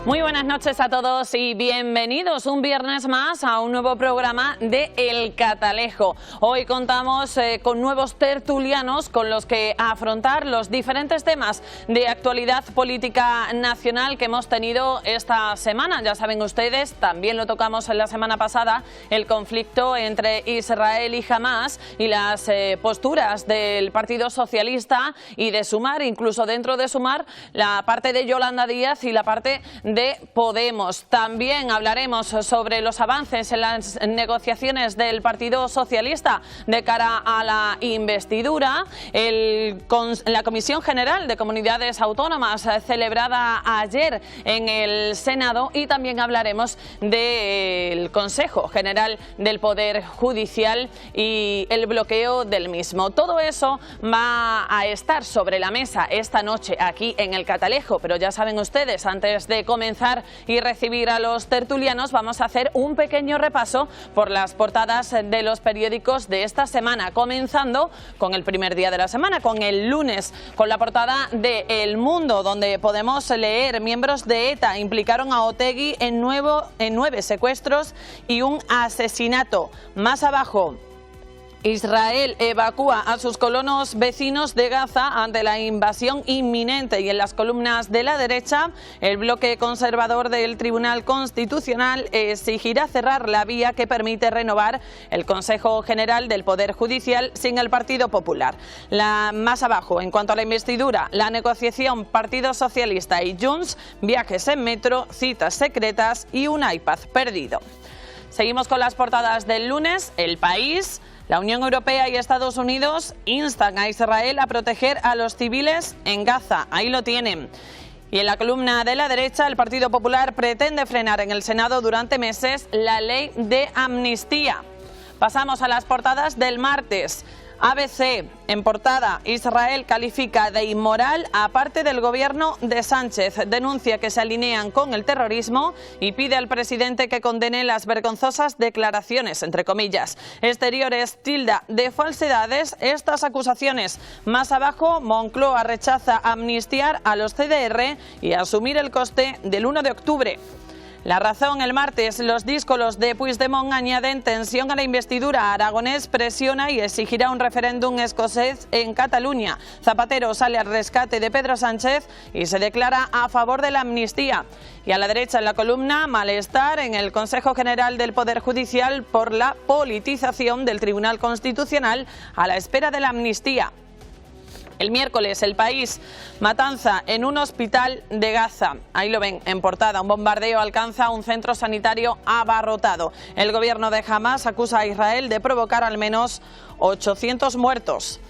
Muy buenas noches a todos y bienvenidos un viernes más a un nuevo programa de El Catalejo. Hoy contamos con nuevos tertulianos con los que afrontar los diferentes temas de actualidad política nacional que hemos tenido esta semana. Ya saben ustedes, también lo tocamos en la semana pasada, el conflicto entre Israel y Hamás y las posturas del Partido Socialista y de Sumar, incluso dentro de Sumar, la parte de Yolanda Díaz y la parte de Podemos. También hablaremos sobre los avances en las negociaciones del Partido Socialista de cara a la investidura. La Comisión General de Comunidades Autónomas celebrada ayer en el Senado, y también hablaremos del Consejo General del Poder Judicial y el bloqueo del mismo. Todo eso va a estar sobre la mesa esta noche aquí en El Catalejo, pero ya saben ustedes, antes de comenzar y recibir a los tertulianos, vamos a hacer un pequeño repaso por las portadas de los periódicos de esta semana, comenzando con el primer día de la semana, con el lunes, con la portada de El Mundo, donde podemos leer: miembros de ETA implicaron a Otegi en 9 secuestros y un asesinato. Más abajo: Israel evacúa a sus colonos vecinos de Gaza ante la invasión inminente. Y en las columnas de la derecha, el bloque conservador del Tribunal Constitucional exigirá cerrar la vía que permite renovar el Consejo General del Poder Judicial sin el Partido Popular. Más abajo, en cuanto a la investidura, la negociación Partido Socialista y Junts, viajes en metro, citas secretas y un iPad perdido. Seguimos con las portadas del lunes. El País: la Unión Europea y Estados Unidos instan a Israel a proteger a los civiles en Gaza. Ahí lo tienen. Y en la columna de la derecha, el Partido Popular pretende frenar en el Senado durante meses la ley de amnistía. Pasamos a las portadas del martes. ABC, en portada: Israel califica de inmoral a parte del gobierno de Sánchez, denuncia que se alinean con el terrorismo y pide al presidente que condene las vergonzosas declaraciones, entre comillas. Exteriores tilda de falsedades estas acusaciones. Más abajo, Moncloa rechaza amnistiar a los CDR y asumir el coste del 1 de octubre. La Razón, el martes: los díscolos de Puigdemont añaden tensión a la investidura. Aragonés presiona y exigirá un referéndum escocés en Cataluña. Zapatero sale al rescate de Pedro Sánchez y se declara a favor de la amnistía. Y a la derecha, en la columna, malestar en el Consejo General del Poder Judicial por la politización del Tribunal Constitucional a la espera de la amnistía. El miércoles, El País: matanza en un hospital de Gaza. Ahí lo ven en portada. Un bombardeo alcanza un centro sanitario abarrotado. El gobierno de Hamás acusa a Israel de provocar al menos 800 muertos.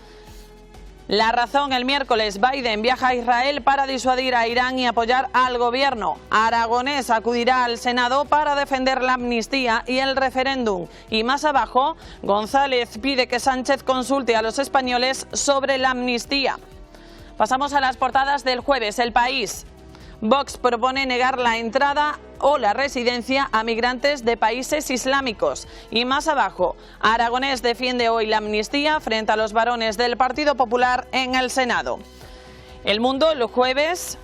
La Razón, el miércoles: Biden viaja a Israel para disuadir a Irán y apoyar al gobierno. Aragonés acudirá al Senado para defender la amnistía y el referéndum. Y más abajo, González pide que Sánchez consulte a los españoles sobre la amnistía. Pasamos a las portadas del jueves. El País: Vox propone negar la entrada o la residencia a migrantes de países islámicos. Y más abajo, Aragonés defiende hoy la amnistía frente a los varones del Partido Popular en el Senado. El Mundo, el jueves,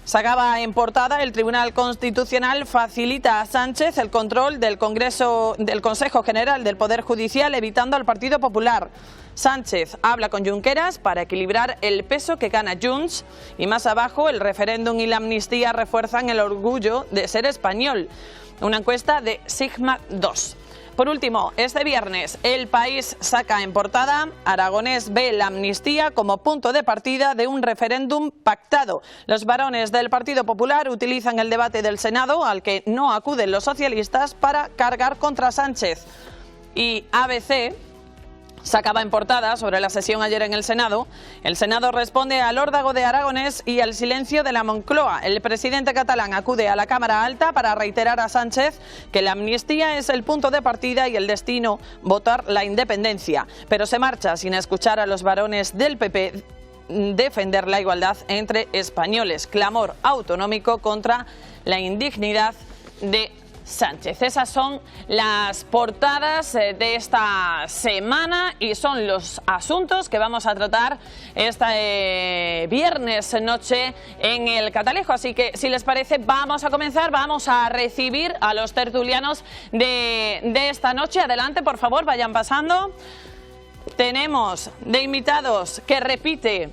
sacaba en portada: el Tribunal Constitucional facilita a Sánchez el control del Consejo General del Poder Judicial, evitando al Partido Popular. Sánchez habla con Junqueras para equilibrar el peso que gana Junts. Y más abajo, el referéndum y la amnistía refuerzan el orgullo de ser español. Una encuesta de Sigma 2. Por último, este viernes, El País saca en portada: Aragonés ve la amnistía como punto de partida de un referéndum pactado. Los varones del Partido Popular utilizan el debate del Senado, al que no acuden los socialistas, para cargar contra Sánchez. Y ABC sacaba en portada sobre la sesión ayer en el Senado: el Senado responde al órdago de Aragonés y al silencio de la Moncloa. El presidente catalán acude a la Cámara Alta para reiterar a Sánchez que la amnistía es el punto de partida y el destino votar la independencia, pero se marcha sin escuchar a los varones del PP defender la igualdad entre españoles. Clamor autonómico contra la indignidad de Sánchez. Esas son las portadas de esta semana y son los asuntos que vamos a tratar este viernes noche en el Catalejo. Así que, si les parece, vamos a comenzar, vamos a recibir a los tertulianos de esta noche. Adelante, por favor, vayan pasando. Tenemos de invitados que repite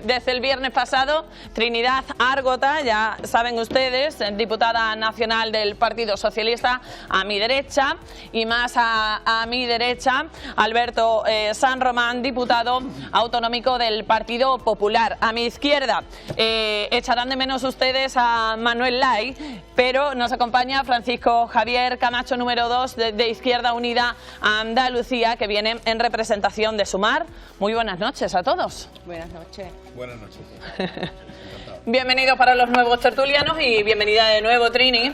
desde el viernes pasado Trinidad Argota, ya saben ustedes, diputada nacional del Partido Socialista, a mi derecha, y más a mi derecha Alberto San Román, diputado autonómico del Partido Popular. A mi izquierda echarán de menos ustedes a Manuel Lai, pero nos acompaña Francisco Javier Camacho, número 2 de Izquierda Unida Andalucía, que viene en representación de Sumar. Muy buenas noches a todos. Buenas noches. Buenas noches. Bienvenidos para los nuevos tertulianos y bienvenida de nuevo, Trini.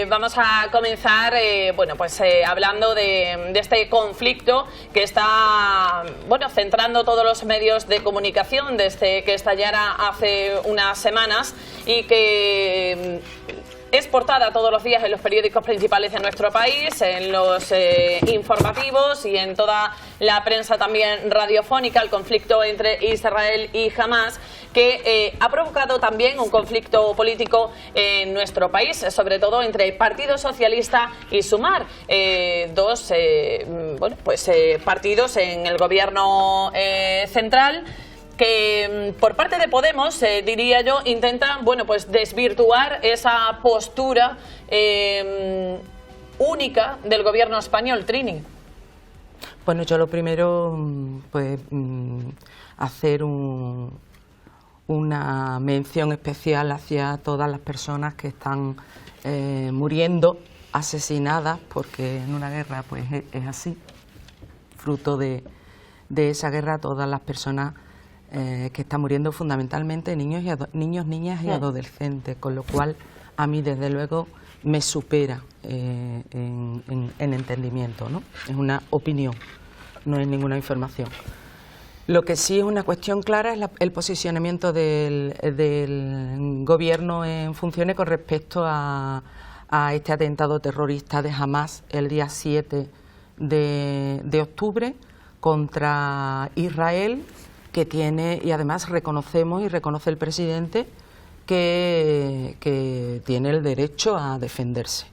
Vamos a comenzar hablando de este conflicto que está centrando todos los medios de comunicación desde que estallara hace unas semanas y que es portada todos los días en los periódicos principales de nuestro país, en los informativos y en toda la prensa también radiofónica, el conflicto entre Israel y Hamás, que ha provocado también un conflicto político en nuestro país, sobre todo entre el Partido Socialista y Sumar, dos partidos en el gobierno central, que por parte de Podemos, diría yo, intentan desvirtuar esa postura única del gobierno español. Trini. Bueno, yo lo primero, hacer una mención especial hacia todas las personas que están muriendo, asesinadas, porque en una guerra pues es así, fruto de esa guerra, todas las personas que están muriendo, fundamentalmente niños, niñas y adolescentes, con lo cual a mí desde luego me supera en entendimiento, ¿no? Es una opinión, no es ninguna información. Lo que sí es una cuestión clara es el posicionamiento del gobierno en funciones con respecto a este atentado terrorista de Hamás el día 7 de octubre contra Israel, que tiene, y además reconocemos y reconoce el presidente que tiene el derecho a defenderse.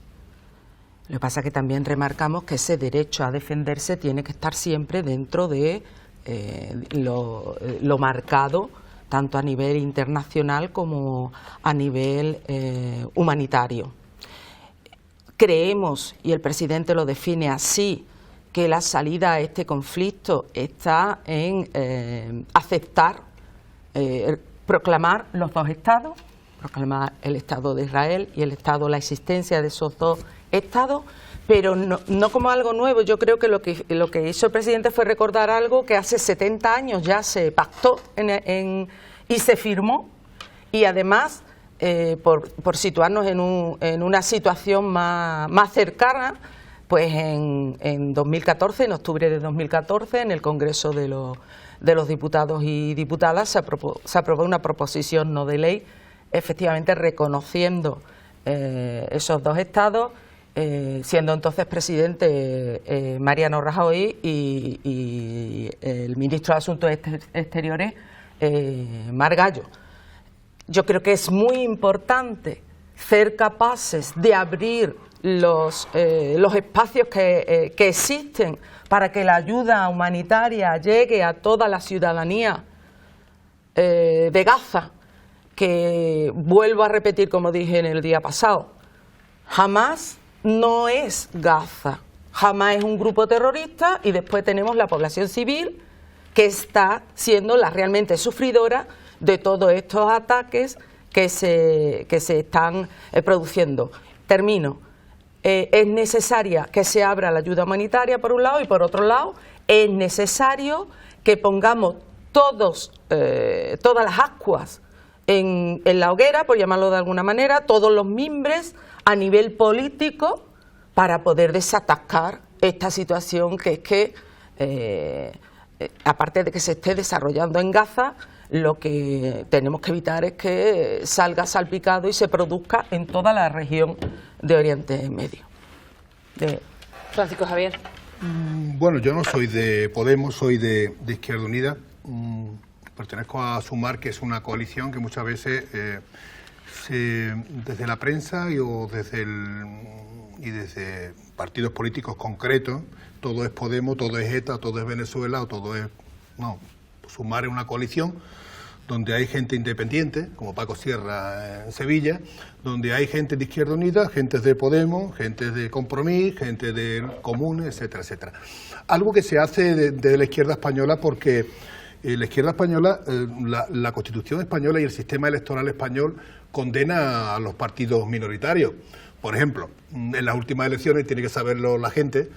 Lo que pasa es que también remarcamos que ese derecho a defenderse tiene que estar siempre dentro de lo marcado, tanto a nivel internacional como a nivel humanitario. Creemos, y el presidente lo define así, que la salida a este conflicto está en aceptar, proclamar los dos estados, proclamar el Estado de Israel y la existencia de esos dos estados, pero no como algo nuevo. Yo creo que lo que hizo el presidente fue recordar algo que hace 70 años ya se pactó y se firmó, y además, por situarnos en una situación más cercana, pues en 2014, en octubre de 2014, en el Congreso de los Diputados y Diputadas se aprobó una proposición no de ley, efectivamente reconociendo esos dos estados, siendo entonces presidente Mariano Rajoy y el ministro de Asuntos Exteriores Margallo. Yo creo que es muy importante ser capaces de abrir los espacios que existen para que la ayuda humanitaria llegue a toda la ciudadanía de Gaza, que vuelvo a repetir, como dije en el día pasado, Hamás no es Gaza, Hamás es un grupo terrorista, y después tenemos la población civil que está siendo la realmente sufridora de todos estos ataques que se están produciendo. Termino. Es necesaria que se abra la ayuda humanitaria por un lado, y por otro lado es necesario que pongamos todas las ascuas en la hoguera, por llamarlo de alguna manera, todos los mimbres a nivel político, para poder desatascar esta situación que es que, aparte de que se esté desarrollando en Gaza, lo que tenemos que evitar es que salga salpicado y se produzca en toda la región de Oriente Medio. Francisco Javier. Bueno, yo no soy de Podemos, soy de Izquierda Unida. Pertenezco a Sumar, que es una coalición que muchas veces desde la prensa y desde partidos políticos concretos, todo es Podemos, todo es ETA, todo es Venezuela, o todo es... No, Sumar es una coalición donde hay gente independiente, como Paco Sierra en Sevilla, donde hay gente de Izquierda Unida, gente de Podemos, gente de Compromís, gente de Comunes, etcétera, etcétera. Algo que se hace de la izquierda española porque la izquierda española, la Constitución española y el sistema electoral español condena a los partidos minoritarios. Por ejemplo, en las últimas elecciones, tiene que saberlo la gente,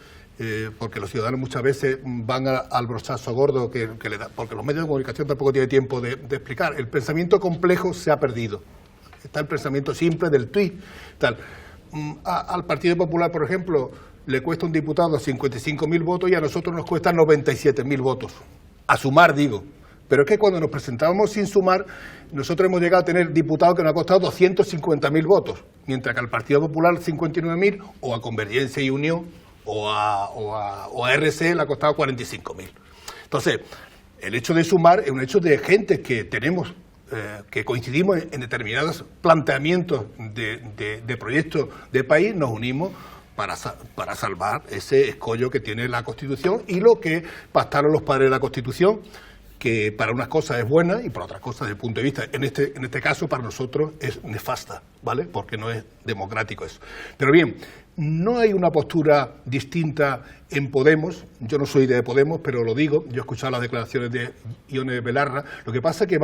porque los ciudadanos muchas veces van al brochazo gordo que le da, porque los medios de comunicación tampoco tienen tiempo de explicar. El pensamiento complejo se ha perdido. Está el pensamiento simple del tuit, tal. Al Partido Popular, por ejemplo, le cuesta un diputado 55.000 votos y a nosotros nos cuesta 97.000 votos. A Sumar, digo. Pero es que cuando nos presentábamos sin Sumar, nosotros hemos llegado a tener diputados que nos ha costado 250.000 votos, mientras que al Partido Popular 59.000, o a Convergencia y Unión, o a RC le ha costado 45.000. Entonces, el hecho de Sumar es un hecho de gente que tenemos, que coincidimos en determinados planteamientos de proyectos de país, nos unimos para salvar ese escollo que tiene la Constitución y lo que pactaron los padres de la Constitución, que para unas cosas es buena y para otras cosas, desde el punto de vista, en este caso para nosotros es nefasta, ¿vale? Porque no es democrático eso. Pero bien, no hay una postura distinta en Podemos. Yo no soy de Podemos, pero lo digo. Yo he escuchado las declaraciones de Ione Belarra. Lo que pasa es que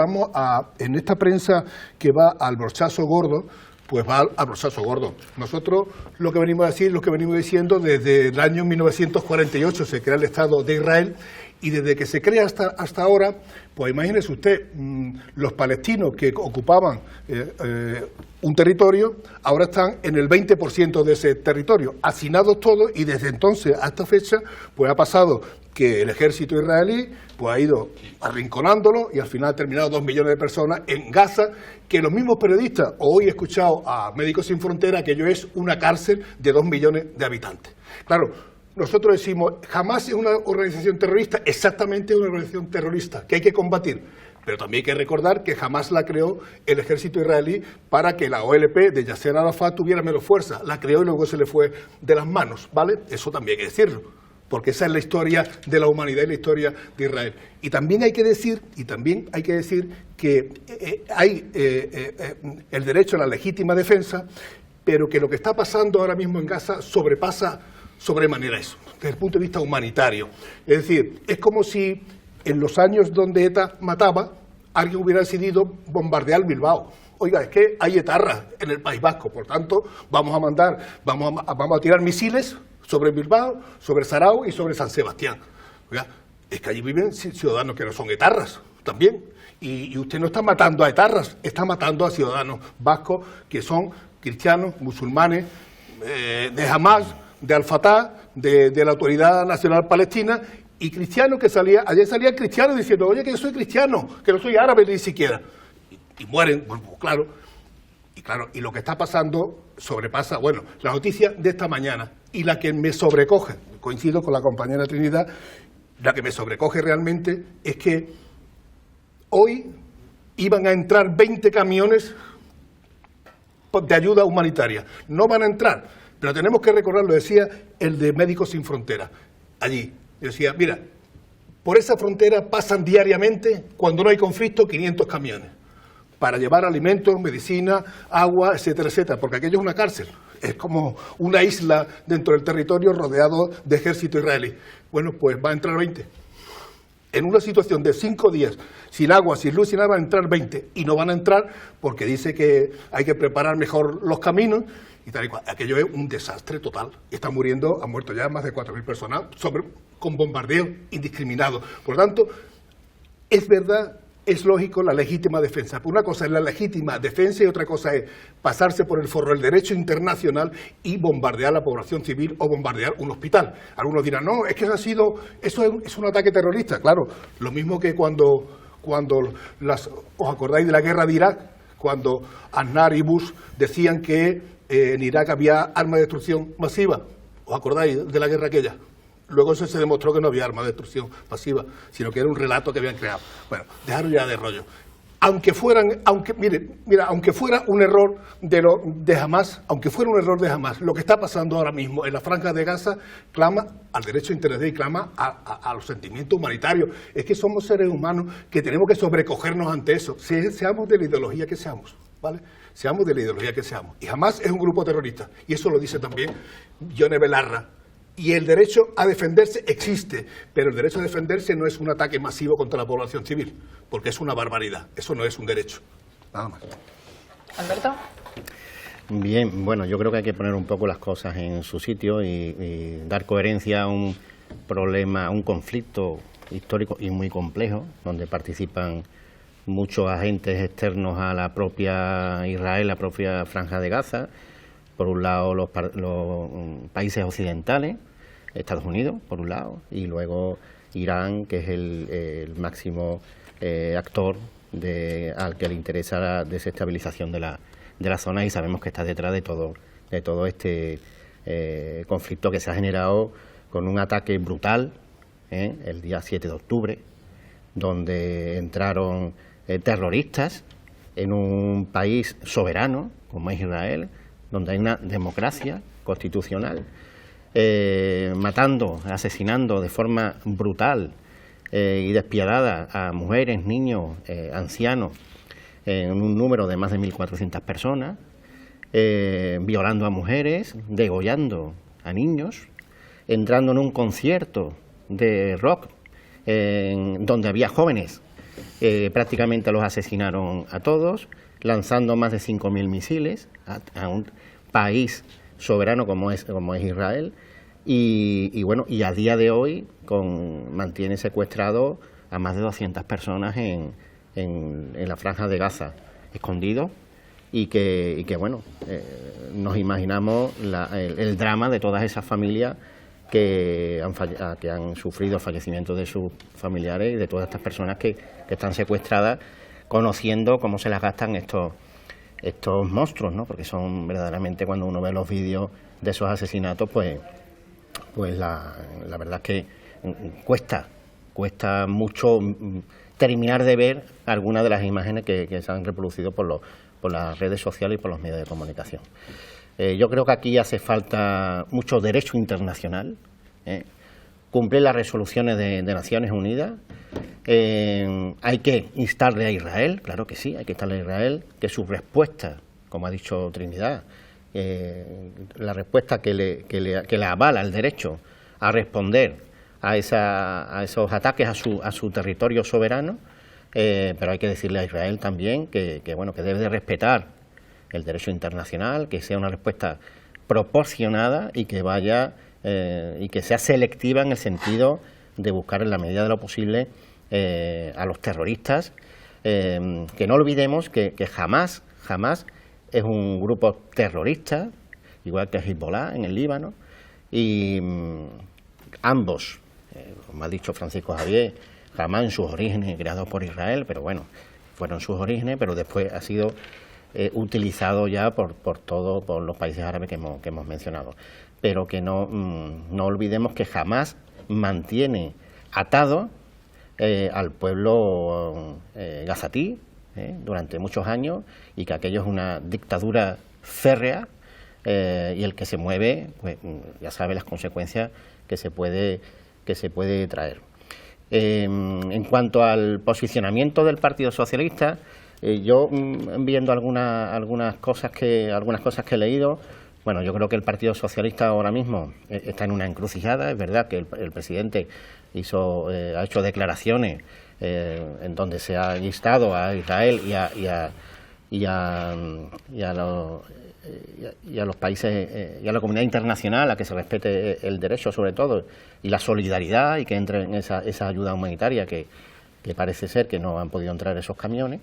en esta prensa que va al brochazo gordo, pues va al brochazo gordo. Nosotros lo que venimos a decir, lo que venimos diciendo desde el año 1948 se crea el Estado de Israel. Y desde que se crea hasta ahora, pues imagínese usted, los palestinos que ocupaban un territorio, ahora están en el 20% de ese territorio, hacinados todos, y desde entonces a esta fecha, pues ha pasado que el ejército israelí pues ha ido arrinconándolo y al final ha terminado 2 millones de personas en Gaza, que los mismos periodistas, hoy he escuchado a Médicos Sin Fronteras que ello es una cárcel de 2 millones de habitantes. Claro, nosotros decimos, Hamás es una organización terrorista, exactamente una organización terrorista que hay que combatir, pero también hay que recordar que Hamás la creó el ejército israelí para que la OLP de Yasser Arafat tuviera menos fuerza, la creó y luego se le fue de las manos, ¿vale? Eso también hay que decirlo, porque esa es la historia de la humanidad y la historia de Israel. Y también hay que decir que hay el derecho a la legítima defensa, pero que lo que está pasando ahora mismo en Gaza sobrepasa sobremanera eso, desde el punto de vista humanitario. Es decir, es como si en los años donde ETA mataba, alguien hubiera decidido bombardear Bilbao. Oiga, es que hay etarras en el País Vasco, por tanto, vamos a tirar misiles sobre Bilbao, sobre Sarau y sobre San Sebastián. Oiga, es que allí viven ciudadanos que no son etarras también. Y usted no está matando a etarras, está matando a ciudadanos vascos que son cristianos, musulmanes, de Hamás, de Al-Fatah, de la Autoridad Nacional Palestina, y cristianos que ayer salían cristianos diciendo, oye, que yo soy cristiano, que no soy árabe ni siquiera, y mueren, bueno, claro, y lo que está pasando sobrepasa, bueno, la noticia de esta mañana, y la que me sobrecoge, coincido con la compañera Trinidad, la que me sobrecoge realmente es que hoy iban a entrar 20 camiones de ayuda humanitaria, no van a entrar. Pero tenemos que recordar, lo decía el de Médicos Sin Fronteras, allí. Decía, mira, por esa frontera pasan diariamente, cuando no hay conflicto, 500 camiones, para llevar alimentos, medicina, agua, etcétera, etcétera, porque aquello es una cárcel, es como una isla dentro del territorio rodeado de ejército israelí. Bueno, pues va a entrar 20. En una situación de 5 días, sin agua, sin luz, sin nada, van a entrar 20, y no van a entrar porque dice que hay que preparar mejor los caminos, y tal y cual. Aquello es un desastre total. Han muerto ya más de 4.000 personas con bombardeo indiscriminado. Por lo tanto, es verdad, es lógico la legítima defensa. Una cosa es la legítima defensa y otra cosa es pasarse por el forro del derecho internacional y bombardear la población civil o bombardear un hospital. Algunos dirán, no, es que eso es un ataque terrorista. Claro, lo mismo que cuando cuando ¿os acordáis de la guerra de Irak? Cuando Aznar y Bush decían que en Irak había armas de destrucción masiva. ¿Os acordáis de la guerra aquella? Luego eso se demostró que no había armas de destrucción masiva, sino que era un relato que habían creado. Bueno, dejaros ya de rollo. Aunque fuera un error de Hamás, lo que está pasando ahora mismo en la Franja de Gaza clama al derecho internacional y clama a los sentimientos humanitarios. Es que somos seres humanos que tenemos que sobrecogernos ante eso. Seamos de la ideología que seamos, ¿vale? Seamos de la ideología que seamos. Y Hamás es un grupo terrorista, y eso lo dice también Yone Belarra. Y el derecho a defenderse existe, pero el derecho a defenderse no es un ataque masivo contra la población civil, porque es una barbaridad, eso no es un derecho. Nada más. Alberto. Bien, bueno, yo creo que hay que poner un poco las cosas en su sitio y dar coherencia a un problema, a un conflicto histórico y muy complejo, donde participan muchos agentes externos a la propia Israel, la propia Franja de Gaza. Por un lado los países occidentales, Estados Unidos, por un lado, y luego Irán, que es el máximo actor al que le interesa la desestabilización de la zona, y sabemos que está detrás de todo este conflicto que se ha generado con un ataque brutal el día 7 de octubre, donde entraron terroristas en un país soberano como es Israel, donde hay una democracia constitucional, matando, asesinando de forma brutal y despiadada a mujeres, niños, ancianos, en un número de más de 1.400 personas, violando a mujeres, degollando a niños, entrando en un concierto de rock donde había jóvenes, prácticamente los asesinaron a todos, lanzando más de 5.000 misiles a un país soberano como es Israel, y bueno, y a día de hoy mantiene secuestrado a más de 200 personas en la Franja de Gaza, escondidos, y que bueno, nos imaginamos el drama de todas esas familias que han sufrido el fallecimiento de sus familiares y de todas estas personas que están secuestradas, conociendo cómo se las gastan estos monstruos, ¿no? Porque son verdaderamente, cuando uno ve los vídeos de esos asesinatos, pues la verdad es que cuesta mucho terminar de ver algunas de las imágenes que se han reproducido por las redes sociales y por los medios de comunicación. Yo creo que aquí hace falta mucho derecho internacional, cumplir las resoluciones de Naciones Unidas. Hay que instarle a Israel, claro que sí, hay que instarle a Israel que su respuesta, como ha dicho Trinidad, la respuesta que le avala el derecho a responder a esos ataques a su territorio soberano, pero hay que decirle a Israel también que debe de respetar el derecho internacional, que sea una respuesta proporcionada y que y que sea selectiva en el sentido de buscar en la medida de lo posible a los terroristas, que no olvidemos que jamás es un grupo terrorista, igual que Hezbollah en el Líbano, y ambos, como ha dicho Francisco Javier, jamás en sus orígenes creados por Israel, pero bueno, fueron sus orígenes, pero después ha sido utilizado ya por los países árabes que hemos mencionado. Pero que no olvidemos que jamás mantiene atado al pueblo gazatí durante muchos años, y que aquello es una dictadura férrea, y el que se mueve, pues ya sabe las consecuencias que se puede traer. En cuanto al posicionamiento del Partido Socialista, yo viendo algunas cosas que he leído, bueno, yo creo que el Partido Socialista ahora mismo está en una encrucijada. Es verdad que el presidente ha hecho declaraciones en donde se ha instado a Israel y a los países y a la comunidad internacional a que se respete el derecho, sobre todo, y la solidaridad, y que entre en esa ayuda humanitaria que parece ser que no han podido entrar esos camiones.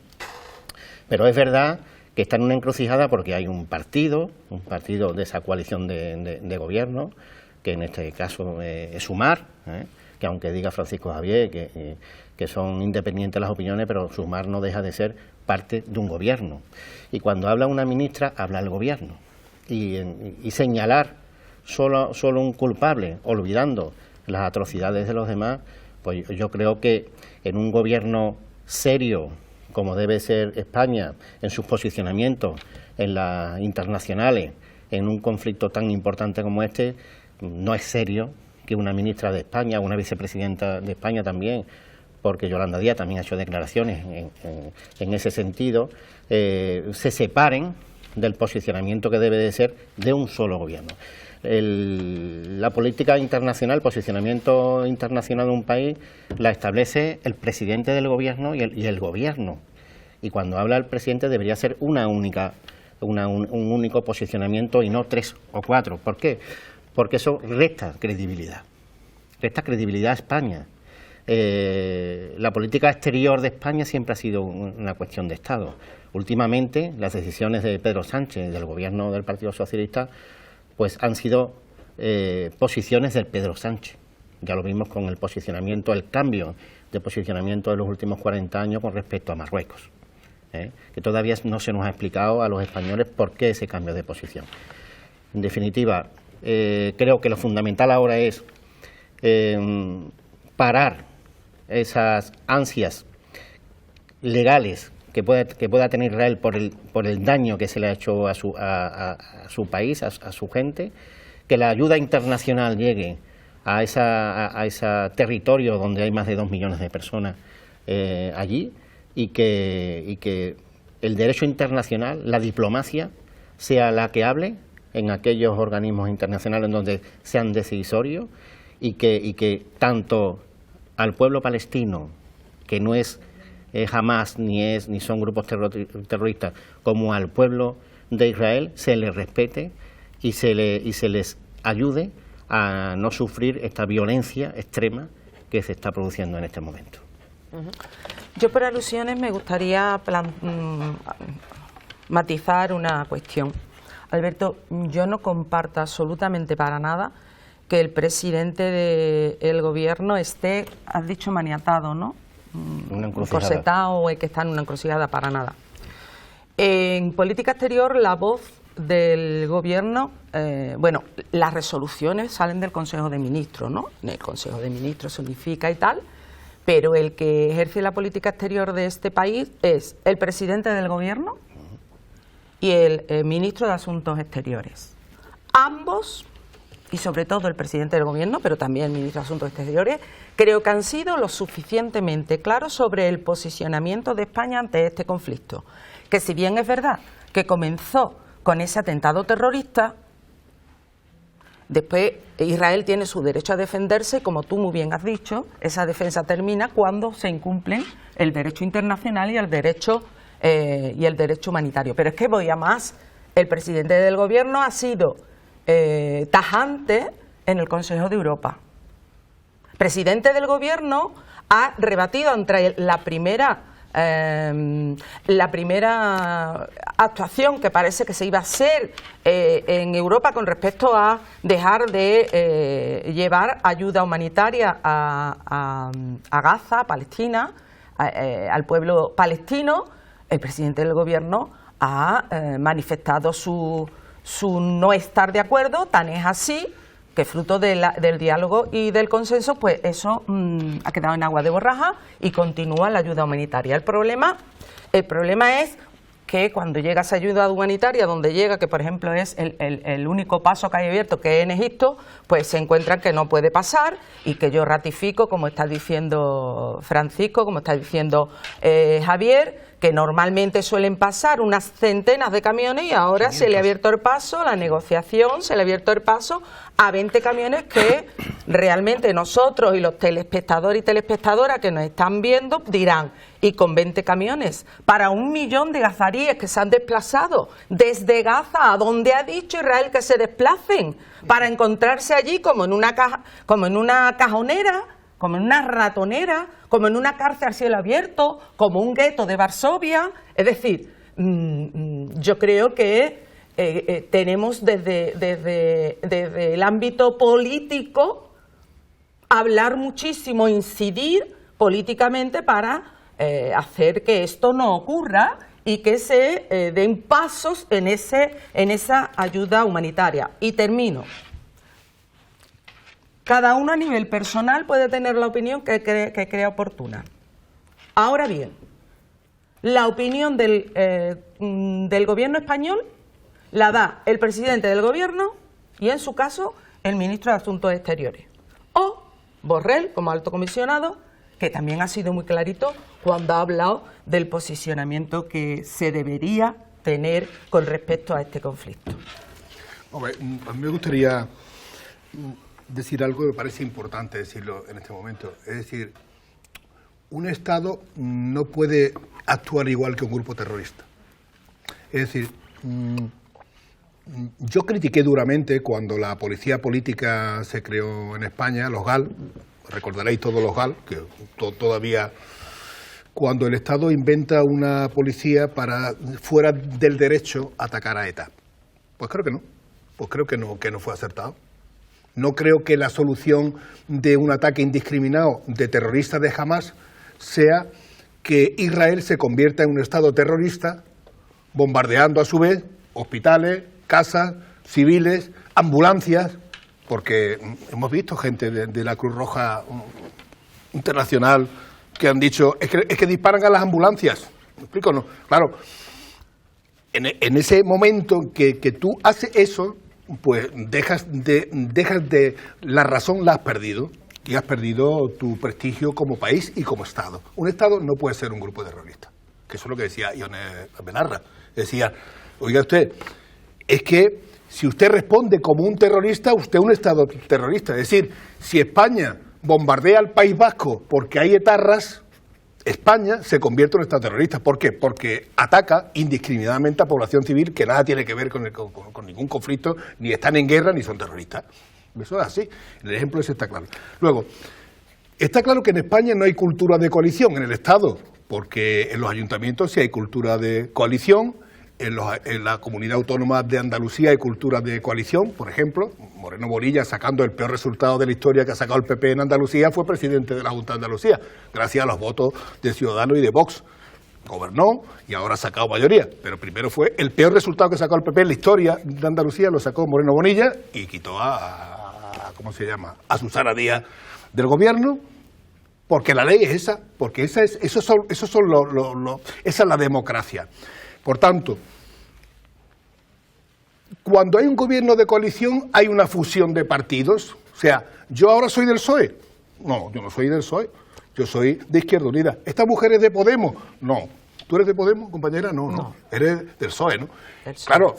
Pero es verdad que está en una encrucijada porque hay un partido de esa coalición de gobierno, que en este caso es Sumar, que que aunque diga Francisco Javier que son independientes las opiniones, pero Sumar no deja de ser parte de un gobierno. Y cuando habla una ministra, habla el gobierno. Y señalar solo un culpable, olvidando las atrocidades de los demás, pues yo creo que en un gobierno serio, como debe ser España, en sus posicionamientos en las internacionales, en un conflicto tan importante como este, no es serio que una ministra de España, una vicepresidenta de España también, porque Yolanda Díaz también ha hecho declaraciones en ese sentido, se separen del posicionamiento que debe de ser de un solo gobierno. La política internacional, el posicionamiento internacional de un país, la establece el presidente del gobierno y el gobierno. Y cuando habla el presidente debería ser un único posicionamiento y no 3 o 4. ¿Por qué? Porque eso resta credibilidad a España. La política exterior de España siempre ha sido una cuestión de Estado. Últimamente, las decisiones de Pedro Sánchez, del gobierno del Partido Socialista, pues han sido posiciones del Pedro Sánchez. Ya lo vimos con el posicionamiento, el cambio de posicionamiento de los últimos 40 años con respecto a Marruecos, que todavía no se nos ha explicado a los españoles por qué ese cambio de posición. En definitiva, creo que lo fundamental ahora es parar esas ansias legales que pueda tener Israel por el daño que se le ha hecho a su país, a su gente, que la ayuda internacional llegue a ese territorio donde hay más de 2 millones de personas allí, y que el derecho internacional, la diplomacia, sea la que hable en aquellos organismos internacionales donde sean decisorios, y que tanto al pueblo palestino, que no es Hamás ni son grupos terroristas, como al pueblo de Israel, se les respete y se les ayude a no sufrir esta violencia extrema que se está produciendo en este momento. Yo, por alusiones, me gustaría matizar una cuestión. Alberto, yo no comparto absolutamente para nada que el presidente del gobierno esté, has dicho, maniatado, ¿no? Corsetado, o que está en una encrucijada, para nada. En política exterior, la voz del gobierno, las resoluciones salen del Consejo de Ministros, ¿no? En el Consejo de Ministros se unifica y tal, pero el que ejerce la política exterior de este país es el presidente del gobierno y el ministro de Asuntos Exteriores. Ambos, y sobre todo el presidente del gobierno, pero también el ministro de Asuntos Exteriores, creo que han sido lo suficientemente claros sobre el posicionamiento de España ante este conflicto. Que si bien es verdad que comenzó con ese atentado terrorista, después Israel tiene su derecho a defenderse, como tú muy bien has dicho, esa defensa termina cuando se incumplen el derecho internacional y el derecho humanitario. Pero es que voy a más, el presidente del gobierno ha sido tajante en el Consejo de Europa. El presidente del gobierno ha rebatido entre la primera actuación que parece que se iba a hacer en Europa con respecto a dejar de llevar ayuda humanitaria a Gaza, a Palestina, al pueblo palestino. El presidente del gobierno ha manifestado su no estar de acuerdo, tan es así que fruto del diálogo y del consenso, pues eso ha quedado en agua de borraja y continúa la ayuda humanitaria. El problema es que cuando llega esa ayuda humanitaria, donde llega, que por ejemplo es el único paso que hay abierto, que es en Egipto, pues se encuentran que no puede pasar, y que yo ratifico, como está diciendo Francisco, como está diciendo Javier, que normalmente suelen pasar unas centenas de camiones y ahora se le ha abierto el paso, la negociación, se le ha abierto el paso a 20 camiones que realmente nosotros y los telespectadores y telespectadoras que nos están viendo dirán, y con 20 camiones para 1 millón de gazaríes que se han desplazado desde Gaza a donde ha dicho Israel que se desplacen, para encontrarse allí como en una cajonera, como en una ratonera, como en una cárcel a cielo abierto, como un gueto de Varsovia. Es decir, yo creo que tenemos desde el ámbito político hablar muchísimo, incidir políticamente para hacer que esto no ocurra y que se den pasos en esa ayuda humanitaria. Y termino. Cada uno a nivel personal puede tener la opinión que crea oportuna. Ahora bien, la opinión del gobierno español la da el presidente del gobierno y, en su caso, el ministro de Asuntos Exteriores. O Borrell, como alto comisionado, que también ha sido muy clarito cuando ha hablado del posicionamiento que se debería tener con respecto a este conflicto. Hombre, a mí me gustaría decir algo que me parece importante decirlo en este momento. Es decir, un Estado no puede actuar igual que un grupo terrorista. Es decir, yo critiqué duramente cuando la policía política se creó en España, los GAL, recordaréis todos los GAL, que todavía, cuando el Estado inventa una policía para, fuera del derecho, atacar a ETA. Pues creo que no fue acertado. No creo que la solución de un ataque indiscriminado de terroristas de Hamás sea que Israel se convierta en un Estado terrorista, bombardeando a su vez hospitales, casas, civiles, ambulancias, porque hemos visto gente de la Cruz Roja Internacional que han dicho, es que disparan a las ambulancias. ¿Me explico? No. Claro, en ese momento que tú haces eso, pues dejas de la razón, la has perdido, y has perdido tu prestigio como país y como Estado. Un Estado no puede ser un grupo terrorista, que eso es lo que decía Ione Benarra. Decía, oiga usted, es que si usted responde como un terrorista, usted es un Estado terrorista. Es decir, si España bombardea al País Vasco porque hay etarras, España se convierte en un Estado terrorista. ¿Por qué? Porque ataca indiscriminadamente a población civil que nada tiene que ver con ningún conflicto, ni están en guerra ni son terroristas. Eso es así. El ejemplo ese está claro. Luego, está claro que en España no hay cultura de coalición en el Estado, porque en los ayuntamientos sí hay cultura de coalición. En la comunidad autónoma de Andalucía hay cultura de coalición, por ejemplo. Moreno Bonilla, sacando el peor resultado de la historia que ha sacado el PP en Andalucía, fue presidente de la Junta de Andalucía, gracias a los votos de Ciudadanos y de Vox. Gobernó y ahora ha sacado mayoría, pero primero fue el peor resultado que sacó el PP en la historia de Andalucía, lo sacó Moreno Bonilla y quitó ¿cómo se llama?, a Susana Díaz del gobierno, porque la ley es esa, porque esa es la democracia. Por tanto, cuando hay un gobierno de coalición hay una fusión de partidos. O sea, ¿yo ahora soy del PSOE? No, yo no soy del PSOE, yo soy de Izquierda Unida. ¿Esta mujer es de Podemos? No. ¿Tú eres de Podemos, compañera? No. Eres del PSOE, ¿no? Claro,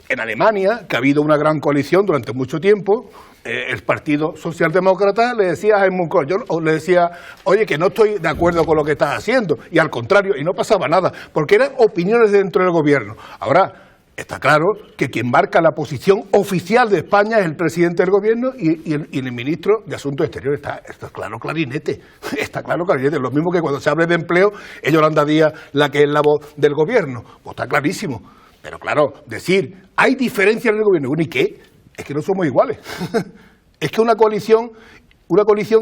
en Alemania, que ha habido una gran coalición durante mucho tiempo, el Partido Socialdemócrata le decía a Helmut Kohl, yo le decía, oye, que no estoy de acuerdo con lo que estás haciendo, y al contrario, y no pasaba nada, porque eran opiniones dentro del gobierno. Ahora, está claro que quien marca la posición oficial de España es el presidente del gobierno y el ministro de Asuntos Exteriores. Esto es claro, clarinete. Está claro, clarinete. Lo mismo que cuando se habla de empleo, es Yolanda Díaz la que es la voz del gobierno. Pues está clarísimo. Pero claro, decir, hay diferencias en el gobierno. ¿Y qué? Es que no somos iguales. Es que una coalición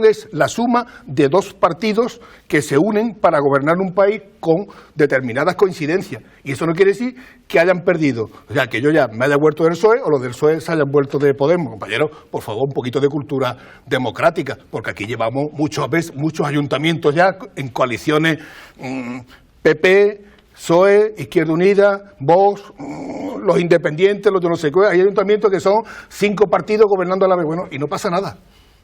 es la suma de dos partidos que se unen para gobernar un país con determinadas coincidencias. Y eso no quiere decir que hayan perdido. O sea, que yo ya me haya vuelto del PSOE o los del PSOE se hayan vuelto de Podemos. Compañeros, por favor, un poquito de cultura democrática, porque aquí llevamos muchos ayuntamientos ya en coaliciones PP, PSOE, Izquierda Unida, Vox, los independientes, los de no sé qué. Hay ayuntamientos que son 5 partidos gobernando a la vez. Bueno, y no pasa nada.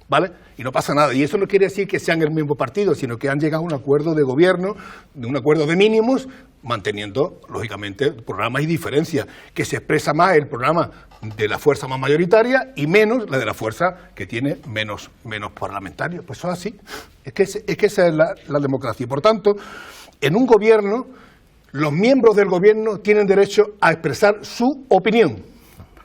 ¿Vale? Y no pasa nada. Y eso no quiere decir que sean el mismo partido, sino que han llegado a un acuerdo de gobierno, de un acuerdo de mínimos, manteniendo, lógicamente, programas y diferencias, que se expresa más el programa de la fuerza más mayoritaria y menos la de la fuerza que tiene menos parlamentarios. Pues eso es así. Es que esa es la democracia. Y por tanto, en un gobierno, los miembros del gobierno tienen derecho a expresar su opinión,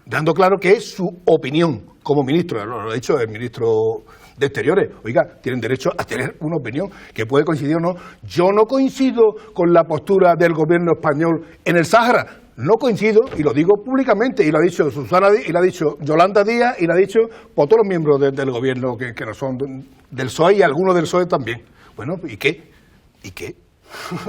dando claro que es su opinión. Como ministro, lo ha dicho el ministro de Exteriores. Oiga, tienen derecho a tener una opinión que puede coincidir o no. Yo no coincido con la postura del gobierno español en el Sáhara. No coincido, y lo digo públicamente, y lo ha dicho Susana Díaz, y lo ha dicho Yolanda Díaz, y lo ha dicho por todos los miembros del gobierno que no son del PSOE y algunos del PSOE también. Bueno, ¿y qué? ¿Y qué?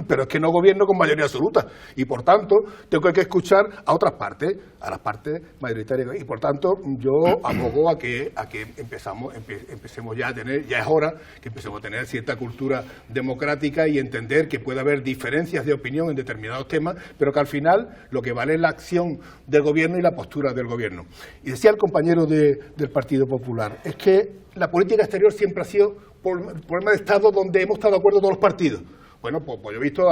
Pero es que no gobierno con mayoría absoluta y por tanto tengo que escuchar a otras partes, a las partes mayoritarias, y por tanto yo abogo a que empecemos ya a tener, ya es hora que empecemos a tener cierta cultura democrática y entender que puede haber diferencias de opinión en determinados temas, pero que al final lo que vale es la acción del gobierno y la postura del gobierno. Y decía el compañero del Partido Popular, es que la política exterior siempre ha sido problema de Estado donde hemos estado de acuerdo todos los partidos. Bueno, pues yo he visto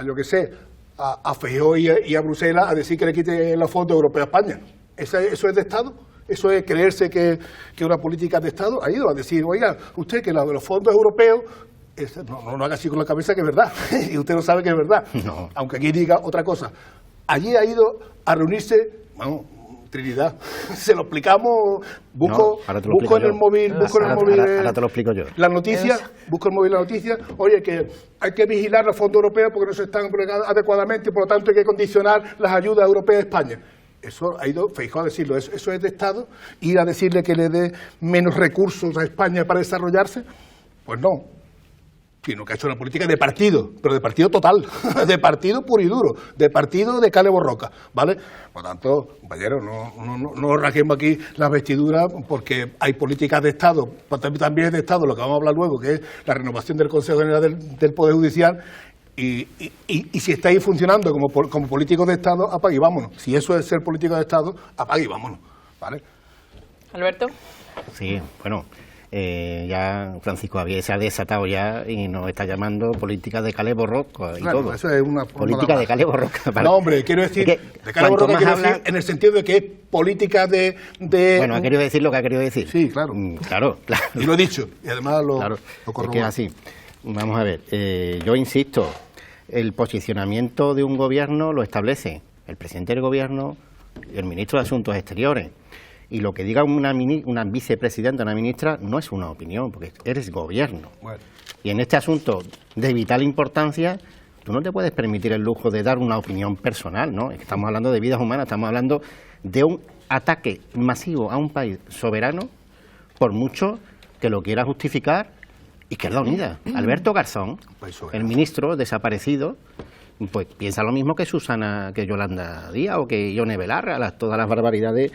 yo qué sé, a Feijóo y a Bruselas a decir que le quite los fondos europeos a España. ¿Eso es de Estado? ¿Eso es creerse que una política de Estado? Ha ido a decir, oiga, usted que los fondos europeos, no haga así con la cabeza que es verdad, y usted lo sabe que es verdad, no. Aunque aquí diga otra cosa. Allí ha ido a reunirse, bueno, Trinidad, se lo explicamos, busco en el móvil, ahora te lo explico yo. La noticia, busco el móvil la noticia, oye, que hay que vigilar los fondos europeos porque no se están empleando adecuadamente y por lo tanto hay que condicionar las ayudas europeas a España. Eso ha ido Feijóo a decirlo, eso es de Estado, ir a decirle que le dé menos recursos a España para desarrollarse, pues no. Sino que ha hecho una política de partido, pero de partido total, de partido puro y duro, de partido de Cale Borroca, ¿vale? Por tanto, compañeros, no rasguemos aquí las vestiduras porque hay políticas de Estado, también es de Estado, lo que vamos a hablar luego, que es la renovación del Consejo General del Poder Judicial, y si estáis funcionando como políticos de Estado, apague y vámonos. Si eso es ser político de Estado, apague y vámonos, ¿vale? Alberto. Sí, bueno... ya Francisco Javier se ha desatado ya y nos está llamando política de Cale Borroca y claro, todo. Eso es una política de Cale Borroca. No, hombre, quiero decir, de Cale Borroca quiero decir en el sentido de que es política de... Bueno, ha querido decir lo que ha querido decir. Sí, claro. Claro. Y lo he dicho, y además lo corroboro. Es que es así. Vamos a ver, yo insisto, el posicionamiento de un gobierno lo establece el presidente del gobierno y el ministro de Asuntos Exteriores. Y lo que diga una vicepresidenta, una ministra, no es una opinión, porque eres gobierno. Bueno. Y en este asunto de vital importancia, tú no te puedes permitir el lujo de dar una opinión personal, ¿no? Es que estamos hablando de vidas humanas, estamos hablando de un ataque masivo a un país soberano, por mucho que lo quiera justificar Izquierda Unida. Alberto Garzón, el ministro desaparecido, pues piensa lo mismo que Yolanda Díaz o que Ione Belarra, todas las barbaridades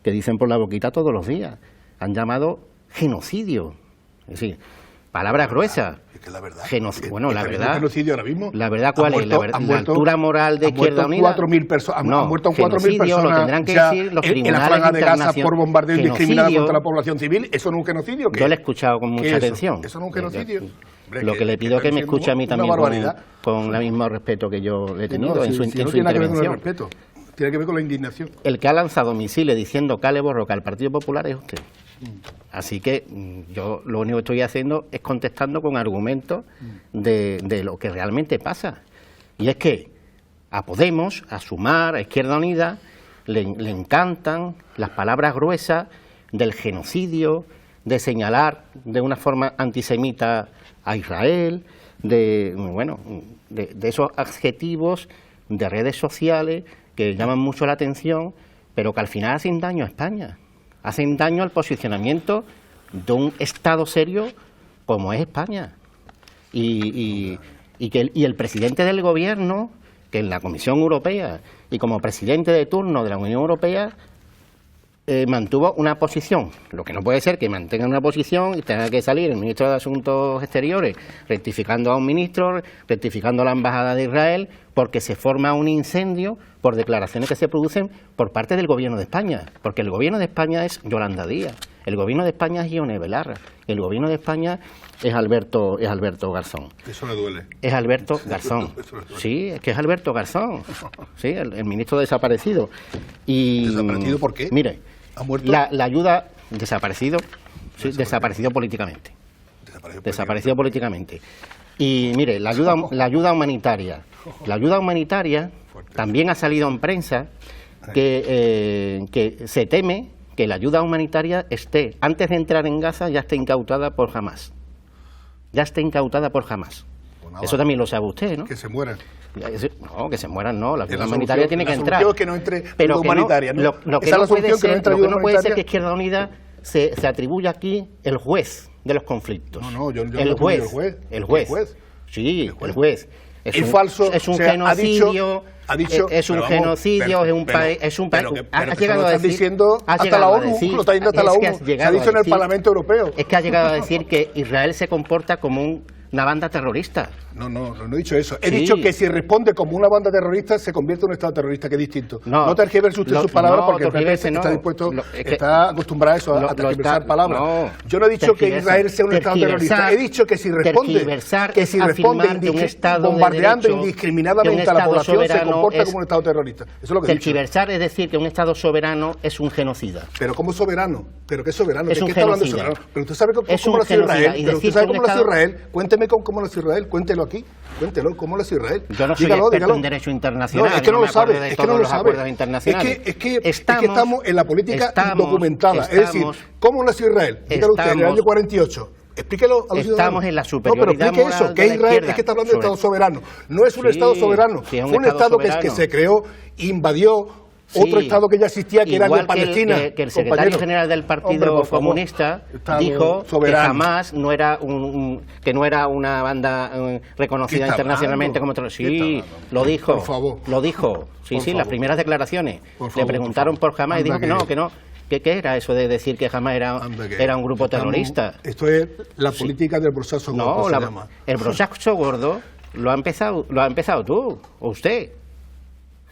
que dicen por la boquita todos los días. Han llamado genocidio. Es decir, palabras gruesas. Es que la verdad. Bueno, la verdad. Genocidio ahora mismo. La verdad, ¿cuál es? La altura moral de Izquierda Unida. 4.000 personas. No, han muerto 4.000 personas. Lo tendrán que decir los tribunales en la franja de Gaza por bombardeo indiscriminado contra la población civil. ¿Eso no es un genocidio? Yo lo he escuchado con mucha atención. ¿Eso no es un genocidio? Lo que le pido es que me escuche a mí también con el mismo respeto que yo le he tenido en su intervención. Tiene que ver con la indignación. El que ha lanzado misiles diciendo Cale Borroca al Partido Popular es usted. Así que yo lo único que estoy haciendo es contestando con argumentos de lo que realmente pasa. Y es que a Podemos, a Sumar, a Izquierda Unida, le encantan las palabras gruesas del genocidio, de señalar de una forma antisemita a Israel, de esos adjetivos de redes sociales que llaman mucho la atención, pero que al final hacen daño a España, hacen daño al posicionamiento de un Estado serio como es España. Y el presidente del Gobierno, que en la Comisión Europea y como presidente de turno de la Unión Europea, mantuvo una posición. Lo que no puede ser que mantenga una posición y tenga que salir el ministro de Asuntos Exteriores rectificando a un ministro, rectificando a la Embajada de Israel, porque se forma un incendio por declaraciones que se producen por parte del Gobierno de España. Porque el Gobierno de España es Yolanda Díaz, el Gobierno de España es Ione Belarra, el Gobierno de España es Alberto Garzón. Eso le duele. Es Alberto Garzón. Sí, es que es Alberto Garzón. Sí, el ministro desaparecido. ¿Desaparecido por qué? Mire, ¿ha muerto? La ayuda desaparecido, sí, desaparecido políticamente. Desaparecido políticamente. Y mire, la ayuda humanitaria. La ayuda humanitaria también ha salido en prensa que se teme que la ayuda humanitaria esté, antes de entrar en Gaza, ya esté incautada por Hamás. Ya esté incautada por Hamás. Pues nada, eso también lo sabe usted, ¿no? Que se mueran. No, que se mueran, no. La ayuda La humanitaria tiene que entrar. Es que no entre pero ayuda humanitaria, ¿no? Lo que Esa no es la puede solución, que no ser, entre lo que ayuda no puede ser humanitaria. que Izquierda Unida se atribuya aquí el juez de los conflictos. No, yo no el atribuyo juez. el juez. Sí, El juez. el juez. Es falso, es un o sea, genocidio, ha dicho, es un pero vamos, genocidio, es un país, pero que has eso llegado lo a están decir, diciendo has hasta llegado la a ONU, decir, lo está diciendo hasta la es que ONU, has se ha llegado dicho a en el decir- Parlamento Europeo. Es que ha llegado a decir que Israel se comporta como una banda terrorista. No he dicho eso. He Sí. dicho que si responde como una banda terrorista, se convierte en un Estado terrorista, que es distinto. No. No tergiverse usted Lo- sus palabras no, porque el PP tergiverse está no. dispuesto, Es que- está acostumbrado a eso, a lo tergiversar está- palabras. no. Yo no he dicho que Tergiversa- Israel sea un Estado terrorista. He dicho que si responde, tergiversar que si es responde afirmar que un Estado de bombardeando derecho, indiscriminadamente que un a la Estado población, se soberano comporta es- como un Estado terrorista. Eso es lo que he dicho. Tergiversar es decir que un Estado soberano es un genocida. Pero ¿cómo soberano? ¿Pero qué soberano? Es ¿De un qué está hablando genocida. soberano? Pero usted sabe Es cómo un nació genocida. Israel. Y Pero decir usted sabe que un cómo nació Estado- Israel. Cuénteme cómo nació Israel. Cuéntelo aquí. Cuéntelo, ¿cómo nació Israel? Yo no soy experto en derecho internacional. No, es que no me lo sabe. acuerdo de Es que todos no lo los sabe. acuerdos internacionales. Es que estamos en la política documentada. Es decir, ¿cómo nació Israel? Dígalo usted, en el año 48. Explíquelo a los ciudadanos. Estamos en la superioridad No, pero explique moral eso, que de la Israel izquierda. es que está hablando de Estado soberano. No es un Sí, Estado soberano. sí, es un Fue un Estado Estado que soberano. se creó, invadió Sí. otro Estado que ya existía, que era el de Igual que Palestina. que el secretario compañero. general del Partido Hombre, por favor. Comunista Estado dijo soberano. que jamás no era que no era una banda reconocida ¿Qué está internacionalmente hablando? como ¿Qué sí, está hablando? lo dijo. Por favor. Lo dijo. Sí, Por sí, las favor. primeras declaraciones. Por Le favor, preguntaron por por favor. Hamás y dijo Anda que no. ¿Qué era eso de decir que Hamás Anda que era un grupo estamos- terrorista? Esto es la política del brochazo gordo, No, se llama. el brochazo gordo lo ha empezado tú o usted.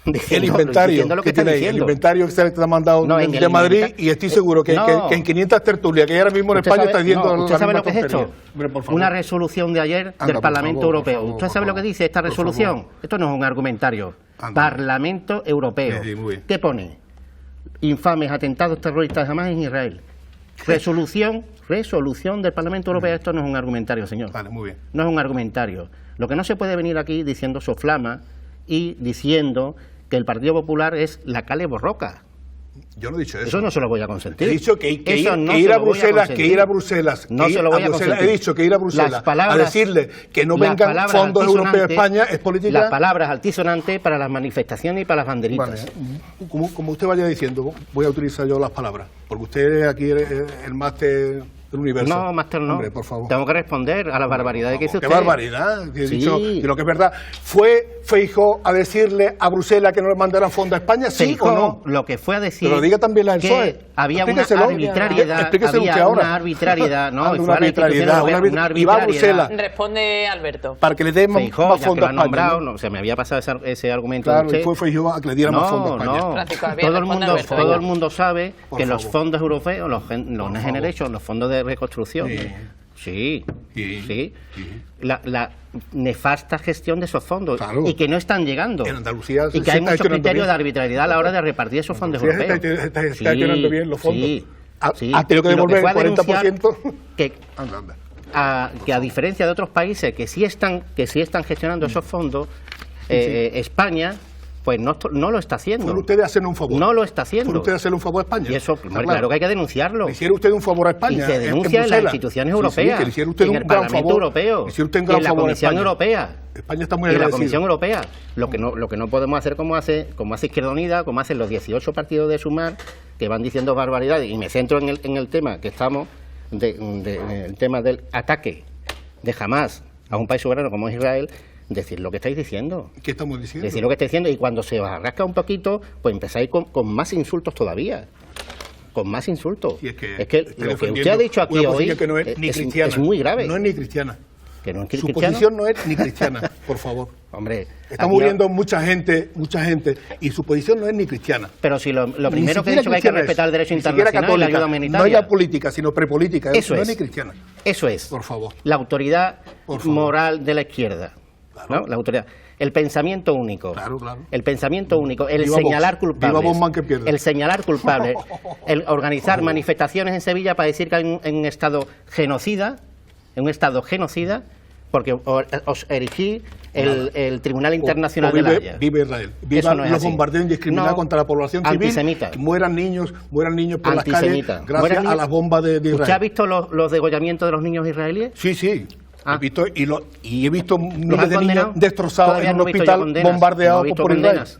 El Diciendo inventario lo que que está tiene ahí, el diciendo. inventario que se te ha mandado No, en de el Madrid, inventa- y estoy seguro que, No. que en 500 tertulias que hay ahora mismo en ¿Usted España sabe- está diciendo no, ¿usted la sabe misma lo que es esto? tontería. Hombre, por favor. Una resolución de ayer Anda, del por Parlamento favor, Europeo. por favor, ¿Usted por sabe lo que favor. dice esta Por resolución? favor. Esto no es un argumentario. Anda. Parlamento Europeo. Sí, muy bien. ¿Qué pone? Infames atentados terroristas jamás en Israel. Resolución del Parlamento Europeo. Esto no es un argumentario, señor. Vale, muy bien. No es un argumentario. Lo que no se puede venir aquí diciendo soflama y diciendo que el Partido Popular es la Cale Borroca. Yo no he dicho eso. Eso no se lo voy a consentir. He dicho que Eso no ir se a lo voy Bruselas, consentir. que ir a Bruselas, No que ir se lo voy a Bruselas. consentir. He dicho que ir a Bruselas Las palabras- a decirle que no las vengan palabras fondos europeos a altisonantes- España es política. Las palabras altisonantes para las manifestaciones y para las banderitas. Vale, como usted vaya diciendo, voy a utilizar yo las palabras, porque usted aquí es el máster del universo. No, máster no. Hombre, por favor. Tengo que responder a las barbaridades que dice ¡Qué usted. barbaridad! He Sí. dicho que lo que es verdad. ¿Fue Feijóo a decirle a Bruselas que no le mandaran fondos a España, sí Feijóo o no? lo que fue a decir Pero diga también la del que PSOE. había una Explíqueselo. arbitrariedad, Explíqueselo había usted ahora. una arbitrariedad, no, Anda, y una fue a la institución arbitrariedad, europea, una una y va a arbitrariedad. Bruselas Responde Alberto. para que le den Feijóo, más ya que fondos lo a han España. nombrado, ¿no? no, se me había pasado ese argumento Claro, de y usted. fue Feijóo a que le dieran más fondos a España. Francisco Javier, Todo el responde mundo, Alberto. todo el mundo sabe Por que los favor. fondos europeos, los Next Generation, los fondos de reconstrucción, Sí. sí, la nefasta gestión de esos fondos Claro. y que no están llegando. En Andalucía y se que hay está muchos gestionando criterios bien. de arbitrariedad a la hora de repartir esos fondos Sí, europeos. está gestionando bien los fondos. Sí, sí. Ha tenido que Y lo devolver fue el a denunciar 40%. que que a diferencia de otros países que sí están gestionando esos fondos, España pues no lo está haciendo. Fueron ustedes a hacerle un favor. No lo está haciendo. Fueron ustedes a hacerle un favor a España. Y eso, Está claro que hay que denunciarlo. Le hicieron usted un favor a España. Y se denuncia en las Bruselas. instituciones Sí, europeas, que le hicieron usted en un el gran Parlamento favor. Europeo, Le hicieron usted un y gran en la favor a Comisión España. Europea. España está muy Y en la agradecida. Comisión Europea. Lo que no podemos hacer como hace Izquierda Unida, como hacen los 18 partidos de Sumar, que van diciendo barbaridades, y me centro en el tema que estamos, el tema del ataque de Hamás a un país soberano como es Israel, decir lo que estáis diciendo. ¿Qué estamos diciendo? Decir lo que estáis diciendo, y cuando se os arrasca un poquito, pues empezáis con más insultos todavía. Con más insultos. Y es que lo que defendiendo usted ha dicho aquí una hoy posición que no es, ni cristiana. es muy grave. No es ni cristiana. Que no es Su cristiano. posición no es ni cristiana, por favor. Hombre, Está aquí muriendo mucha gente, y su posición no es ni cristiana. Pero si lo Ni primero que he siquiera dicho que hay que cristiana respetar el es, derecho ni siquiera internacional y la ayuda católica, humanitaria. no ya política, sino prepolítica. Eso no es. es ni cristiana. Eso es. Por favor. La autoridad Por favor. moral de la izquierda. Claro. ¿No? La autoridad. El pensamiento único. Claro, claro. El pensamiento único. El Viva señalar Vox. culpables. Viva Bosman que pierde. El señalar culpables. El organizar manifestaciones en Sevilla para decir que hay un estado genocida. En un estado genocida. porque os erigí el Tribunal Internacional de la Haya. Vive Israel. Viva No es los así. bombardeos indiscriminados contra la población civil. Antisemita. Mueran niños por las calles gracias a las bombas de Israel. ¿Usted ha visto los degollamientos de los niños israelíes? Sí, sí. Ah. He visto, he visto ¿Los miles han de niños condenado? Destrozados Todavía en un no he visto hospital yo condenas. bombardeado No he visto por Israel. condenas.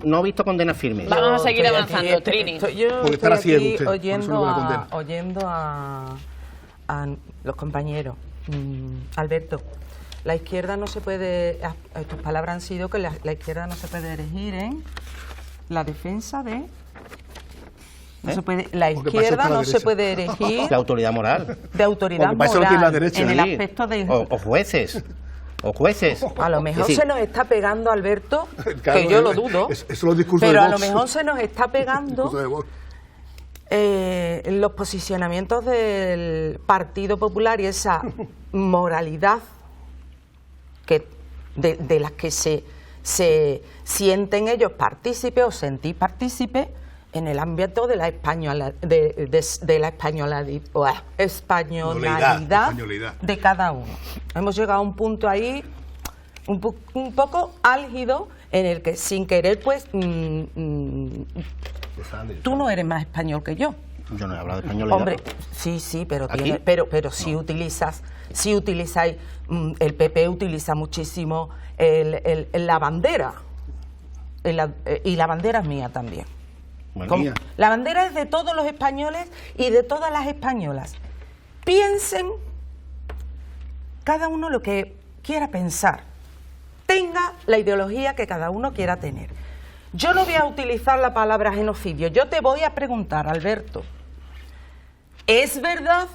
No he visto condenas firmes. Vamos a seguir Estoy avanzando, aquí, Trini. Yo Por estar estoy ciego aquí usted, por eso oyendo, no la condena. oyendo a los compañeros. Alberto, la izquierda no se puede, tus palabras han sido que la izquierda no se puede erigir en la defensa de... No se puede, la Porque para eso izquierda está la no se derecha. puede erigir La autoridad moral. de autoridad Porque para eso lo tiene la moral derecha. en el Sí. aspecto de... O jueces. O jueces. A lo mejor Es decir, se nos está pegando, Alberto, Claro, que yo lo dudo, es los discursos pero de a lo Vox. mejor se nos está pegando Discurso de Vox. los posicionamientos del Partido Popular y esa moralidad de las que se sienten ellos partícipes o sentí partícipes en el ámbito de la españolidad Españolidad. de cada uno. Hemos llegado a un punto ahí un poco álgido en el que sin querer pues tú no eres más español que yo. Yo no he hablado de español. Hombre, sí, pero ¿Aquí? pero si utilizáis, el PP utiliza muchísimo la bandera, y la bandera es mía también. Bueno, Mía. La bandera es de todos los españoles y de todas las españolas. Piensen cada uno lo que quiera pensar, tenga la ideología que cada uno quiera tener. Yo no voy a utilizar la palabra genocidio. Yo te voy a preguntar, Alberto, ¿es verdad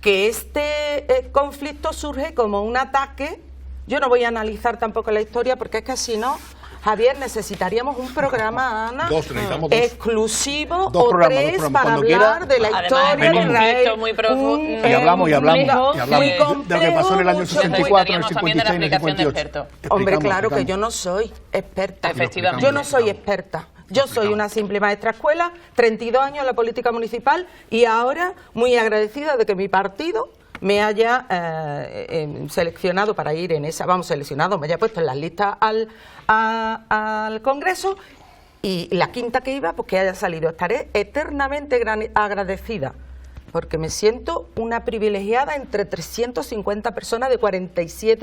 que este conflicto surge como un ataque? Yo no voy a analizar tampoco la historia porque es que si no, Javier, necesitaríamos un programa, Ana, Necesitamos dos. exclusivo Dos o programas, tres cuando para quiera. hablar de la Además, historia es de un Israel. conflicto muy profundo. Y hablamos, muy de lo que pasó en el año complejo, 64, en el Necesitaríamos también de la 56, en el explicación de 58. experto. Hombre, Explicamos, claro que explicamos. yo no soy experta. Efectivamente. Yo no soy experta. Yo soy una simple maestra escuela, 32 años en la política municipal y ahora muy agradecida de que mi partido me haya seleccionado para ir en esa, me haya puesto en las listas al Congreso y la quinta que iba, pues que haya salido. Estaré eternamente agradecida porque me siento una privilegiada entre 350 personas de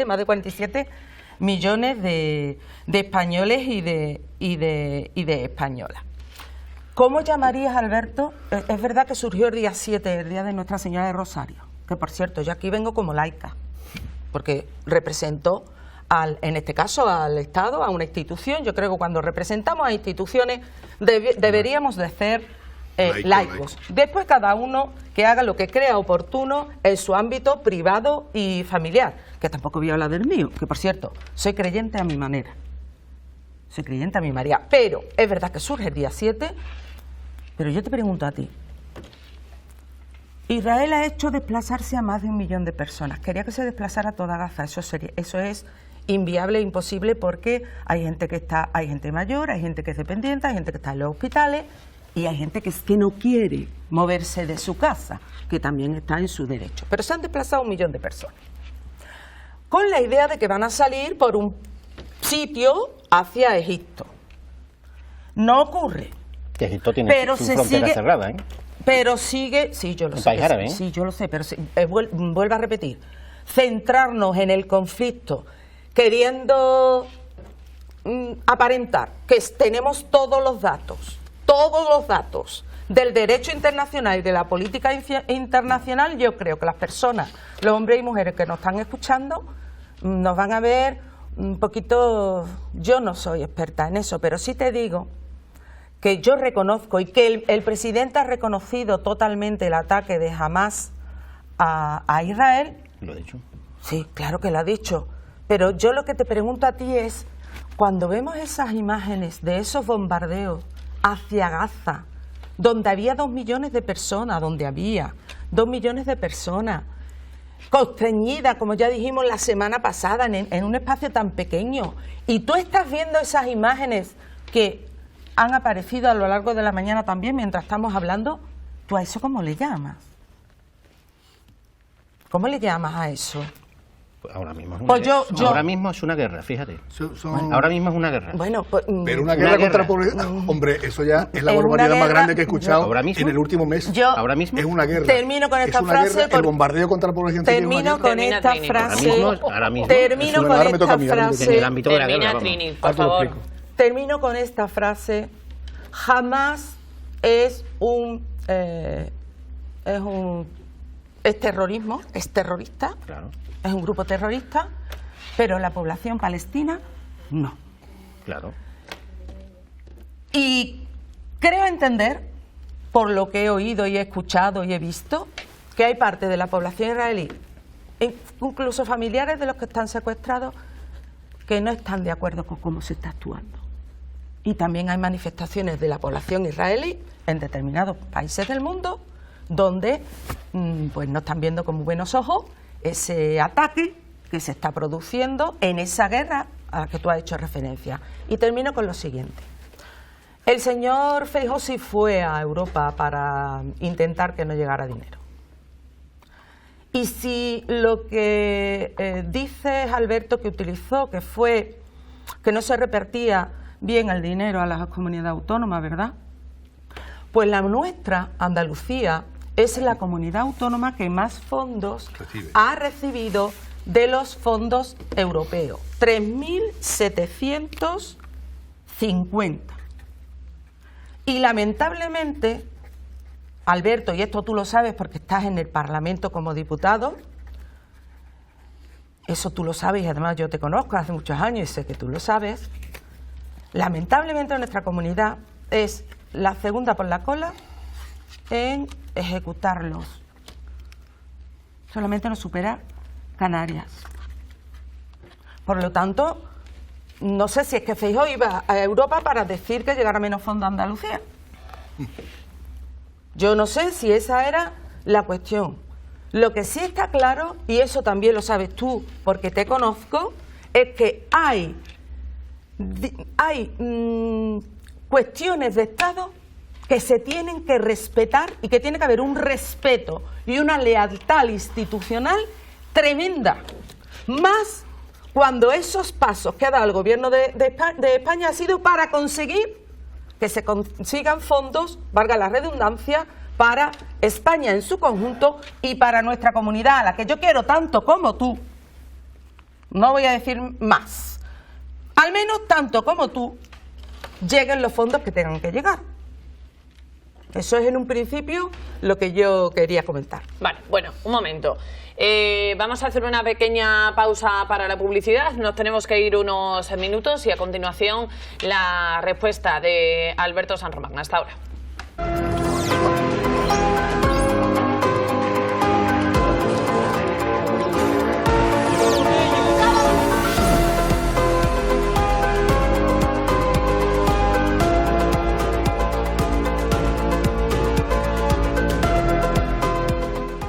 más de 47 millones de españoles y de españolas. ¿Cómo llamarías, Alberto? Es verdad que surgió el día 7, el día de Nuestra Señora de Rosario, que por cierto, yo aquí vengo como laica, porque represento, en este caso, al Estado, a una institución. Yo creo que cuando representamos a instituciones deberíamos de ser laicos. Después cada uno que haga lo que crea oportuno en su ámbito privado y familiar, que tampoco voy a hablar del mío, que por cierto, soy creyente a mi manera. Soy creyente a mi María, pero es verdad que surge el día 7, pero yo te pregunto a ti. Israel ha hecho desplazarse a más de 1 millón de personas. Quería que se desplazara toda Gaza. Eso es inviable e imposible porque hay gente hay gente mayor, hay gente que es dependiente, hay gente que está en los hospitales y hay gente que no quiere moverse de su casa, que también está en su derecho. Pero se han desplazado 1 millón de personas, con la idea de que van a salir por un sitio hacia Egipto. No ocurre. Que Egipto tiene Pero su se frontera sigue- cerrada, ¿eh? Pero sigue, sí, yo lo Un sé. país árabe, ¿eh? Sí, yo lo sé, pero vuelvo a repetir. Centrarnos en el conflicto, queriendo aparentar que tenemos todos los datos del derecho internacional y de la política internacional. Yo creo que las personas, los hombres y mujeres que nos están escuchando, nos van a ver un poquito. Yo no soy experta en eso, pero sí te digo que yo reconozco y que el presidente ha reconocido totalmente el ataque de Hamás a Israel. Lo he dicho. Sí, claro que lo ha dicho. Pero yo lo que te pregunto a ti es, cuando vemos esas imágenes de esos bombardeos hacia Gaza, donde había 2 millones de personas, constreñidas, como ya dijimos la semana pasada, en un espacio tan pequeño, y tú estás viendo esas imágenes que han aparecido a lo largo de la mañana también mientras estamos hablando, ¿tú a eso cómo le llamas? ¿Cómo le llamas a eso? Ahora mismo es una Pues guerra. yo- Ahora mismo es una guerra, fíjate. Ahora mismo es una guerra. Bueno, pues, Pero una guerra contra la población, hombre, eso ya es la Es una barbaridad más guerra- grande que he escuchado ¿Ahora mismo? en el último mes. Yo- Ahora mismo. Es una guerra. Termino con esta Es una frase guerra. por- El bombardeo contra la población civil es una termino guerra. con Termina, esta Trini. frase. Ahora mismo. Termino Eso con ahora me toca esta a mí, ahora me toca a mí. En el frase. ámbito de la guerra, Termina, vamos. Trini, por Ahora te lo favor. explico. Termino con esta frase. Jamás es terrorismo, es terrorista, Claro, es un grupo terrorista, pero la población palestina no. claro. Y creo entender, por lo que he oído y he escuchado y he visto, que hay parte de la población israelí, incluso familiares de los que están secuestrados, que no están de acuerdo con cómo se está actuando. Y también hay manifestaciones de la población israelí en determinados países del mundo donde pues no están viendo con muy buenos ojos ese ataque que se está produciendo en esa guerra a la que tú has hecho referencia. Y termino con lo siguiente. El señor Feijóo sí fue a Europa para intentar que no llegara dinero. Y si lo que dice Alberto que utilizó, que fue que no se repartía bien el dinero a las comunidades autónomas, ¿verdad? Pues la nuestra, Andalucía, es la comunidad autónoma que más fondos ha recibido de los fondos europeos. 3.750. Y lamentablemente, Alberto, y esto tú lo sabes porque estás en el Parlamento como diputado, eso tú lo sabes y además yo te conozco hace muchos años y sé que tú lo sabes, lamentablemente nuestra comunidad es la segunda por la cola en ejecutarlos. Solamente nos supera Canarias. Por lo tanto, no sé si es que Feijóo iba a Europa para decir que llegara menos fondo a Andalucía. Yo no sé si esa era la cuestión. Lo que sí está claro, y eso también lo sabes tú porque te conozco, es que hay cuestiones de Estado que se tienen que respetar y que tiene que haber un respeto y una lealtad institucional tremenda. Más cuando esos pasos que ha dado el Gobierno de España ha sido para conseguir que se consigan fondos, valga la redundancia, para España en su conjunto y para nuestra comunidad, a la que yo quiero tanto como tú. No voy a decir más. Al menos tanto como tú, lleguen los fondos que tengan que llegar. Eso es en un principio lo que yo quería comentar. Vale, bueno, un momento. Vamos a hacer una pequeña pausa para la publicidad. Nos tenemos que ir unos minutos y a continuación la respuesta de Alberto San Román. Hasta ahora.